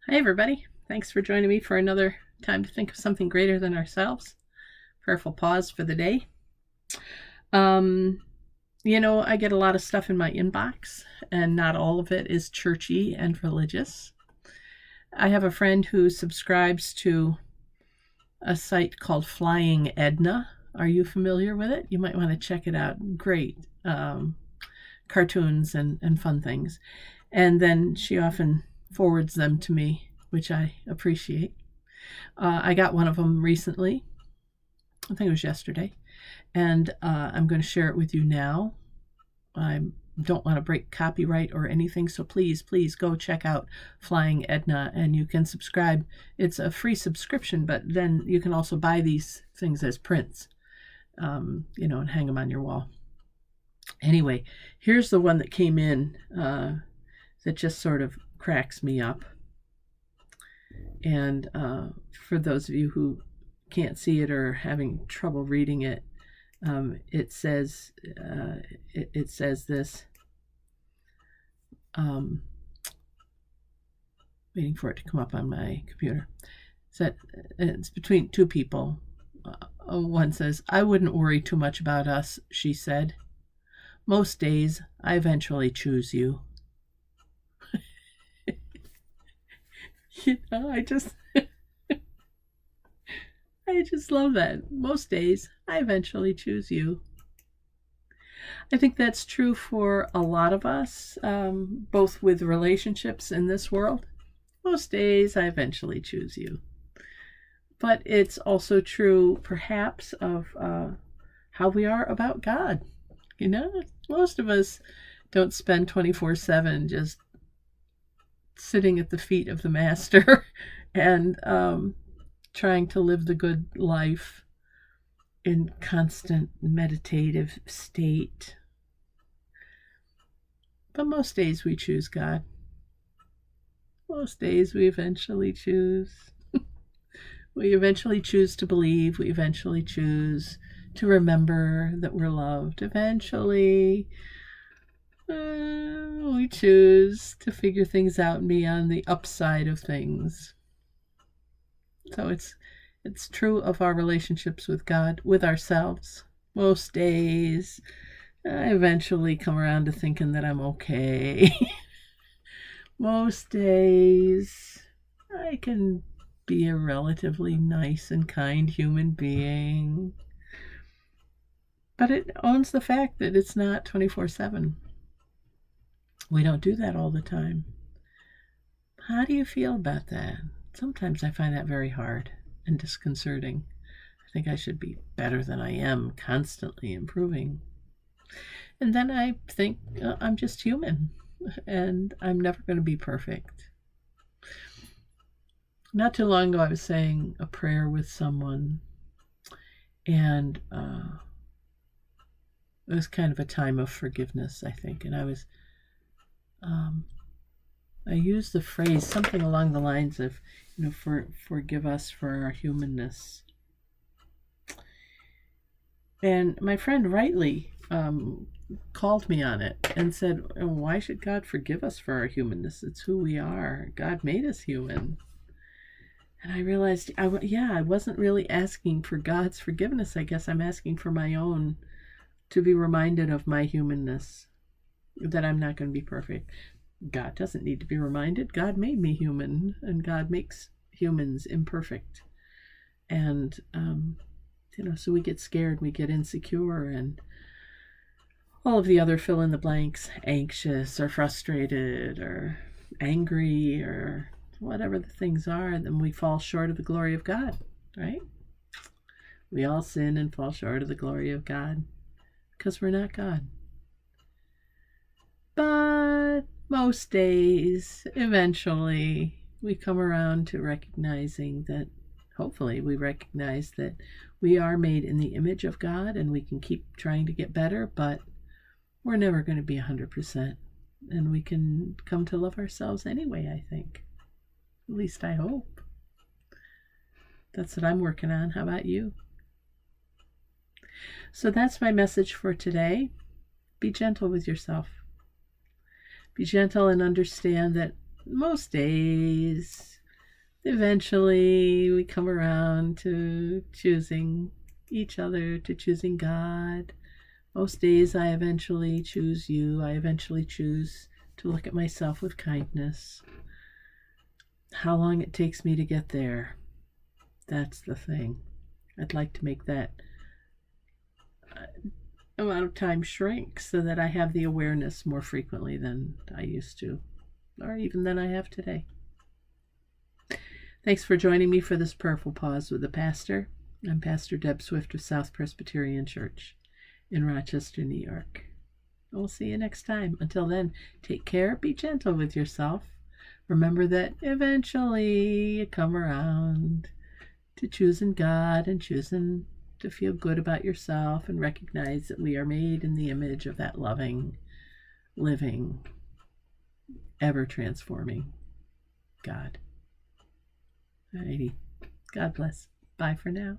Hi, everybody. Thanks for joining me for another time to think of something greater than ourselves. Prayerful pause for the day. Um, I get a lot of stuff in my inbox, and not all of it is churchy and religious. I have a friend who subscribes to a site called Flying Edna. Are you familiar with it? You might want to check it out. Great cartoons and fun things. And then she often forwards them to me, which I appreciate. I got one of them recently. I think it was yesterday. And I'm going to share it with you now. I don't want to break copyright or anything, so please go check out Flying Edna, and you can subscribe. It's a free subscription, but then you can also buy these things as prints, and hang them on your wall. Anyway, here's the one that came in that just sort of cracks me up. And for those of you who can't see it or having trouble reading it, it says this. Waiting for it to come up on my computer. It's between two people. One says, "I wouldn't worry too much about us," she said. "Most days, I eventually choose you." I just love that. Most days, I eventually choose you. I think that's true for a lot of us, both with relationships in this world. Most days, I eventually choose you. But it's also true, perhaps, of how we are about God. Most of us don't spend 24/7 just sitting at the feet of the Master and trying to live the good life in constant meditative state. But most days we choose God. Most days we eventually choose. We eventually choose to believe. We eventually choose to remember that we're loved. Eventually, we choose to figure things out and be on the upside of things. So it's true of our relationships with God, with ourselves. Most days, I eventually come around to thinking that I'm okay. Most days, I can be a relatively nice and kind human being. But it owns the fact that it's not 24/7. We don't do that all the time. How do you feel about that? Sometimes I find that very hard and disconcerting. I think I should be better than I am, constantly improving. And then I think I'm just human, and I'm never going to be perfect. Not too long ago, I was saying a prayer with someone, and it was kind of a time of forgiveness, I think. And I used the phrase something along the lines of, forgive us for our humanness. And my friend rightly called me on it and said, "Why should God forgive us for our humanness? It's who we are. God made us human." And I realized, I wasn't really asking for God's forgiveness. I guess I'm asking for my own, to be reminded of my humanness, that I'm not going to be perfect. God doesn't need to be reminded. God made me human, and God makes humans imperfect. And, so we get scared, we get insecure, and all of the other fill in the blanks, anxious or frustrated or angry or whatever the things are, and then we fall short of the glory of God, right? We all sin and fall short of the glory of God because we're not God. But most days, eventually, we come around to recognizing that, hopefully, we recognize that we are made in the image of God, and we can keep trying to get better, but we're never going to be 100%. And we can come to love ourselves anyway, I think. At least I hope. That's what I'm working on. How about you? So that's my message for today. Be gentle with yourself. Be gentle and understand that most days eventually we come around to choosing each other, to choosing God. Most days I eventually choose you. I eventually choose to look at myself with kindness. How long it takes me to get there, that's the thing. I'd like to make that amount of time shrink so that I have the awareness more frequently than I used to, or even than I have today. Thanks for joining me for this prayerful pause with the pastor. I'm Pastor Deb Swift of South Presbyterian Church in Rochester, New York. We'll see you next time. Until then, take care, be gentle with yourself. Remember that eventually you come around to choosing God and choosing to feel good about yourself and recognize that we are made in the image of that loving, living, ever-transforming God. Alrighty. God bless. Bye for now.